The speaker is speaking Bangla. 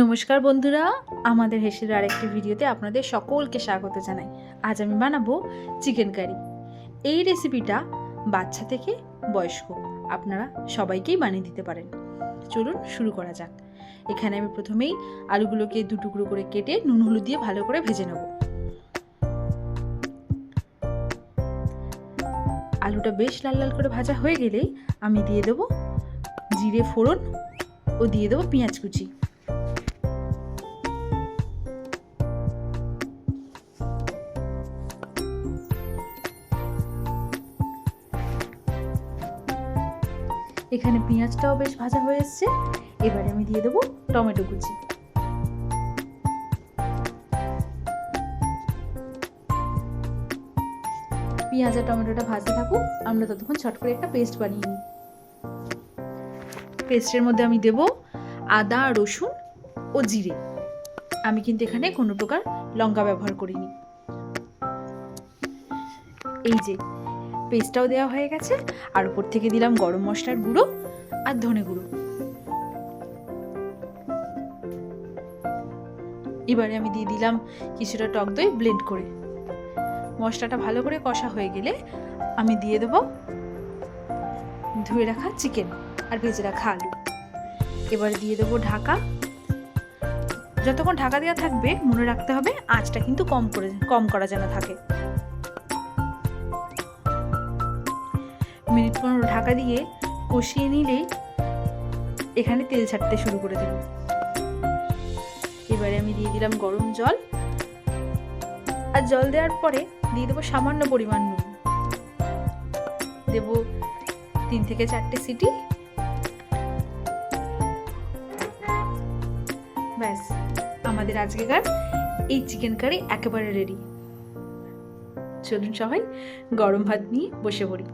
নমস্কার বন্ধুরা, আমাদের হেসের আরেকটি ভিডিওতে আপনাদের সকলকে স্বাগত জানাই। আজ আমি বানাবো চিকেন কারি। এই রেসিপিটা বাচ্চা থেকে বয়স্ক আপনারা সবাইকেই বানিয়ে দিতে পারেন। চলুন শুরু করা যাক। এখানে আমি প্রথমেই আলুগুলোকে দু টুকরো করে কেটে নুন হলুদ দিয়ে ভালো করে ভেজে নেব। আলুটা বেশ লাল লাল করে ভাজা হয়ে গেলেই আমি দিয়ে দেবো জিরে ফোড়ন ও দিয়ে দেবো পেঁয়াজ কুচি। এখানে পেঁয়াজটাও বেশ ভাজা হয়ে এসছে। এবারে আমি দিয়ে দেবো টমেটো কুচি। পেঁয়াজ আর টমেটোটা ভাজতে থাকুক, আমরা ততক্ষণ ছট করে একটা পেস্ট বানিয়ে নিই। পেস্টের মধ্যে আমি দেব আদা, রসুন ও জিরে। আমি কিন্তু এখানে কোনো প্রকার লঙ্কা ব্যবহার করিনি। এই যে পেস্টটাও দেওয়া হয়ে গেছে, আর উপর থেকে দিলাম গরম মশলার গুঁড়ো আর ধনে গুঁড়ো। এবারে আমি দিয়ে দিলাম কিছুটা টক দই ব্লেন্ড করে। মশলাটা ভালো করে কষা হয়ে গেলে আমি দিয়ে দেবো ধুয়ে রাখা চিকেন আর ভেজে রাখা আলু। এবারে দিয়ে দেবো ঢাকা। যতক্ষণ ঢাকা দেওয়া থাকবে মনে রাখতে হবে আঁচটা কিন্তু কম করা যেন থাকে। মিনিট 15 ঢাকা দিয়ে কষিয়ে নিলেই এখানে তেল ছাড়তে শুরু করে দেব। এবারে আমি দিয়ে দিলাম গরম জল, আর জল দেওয়ার পরে দিয়ে দেবো সামান্য পরিমাণ নুন। দেব 3 থেকে 4টে সিটি। ব্যাস, আমাদের আজকেকার এই চিকেন কারি একেবারে রেডি। চলুন সবাই গরম ভাত নিয়ে বসে পড়ি।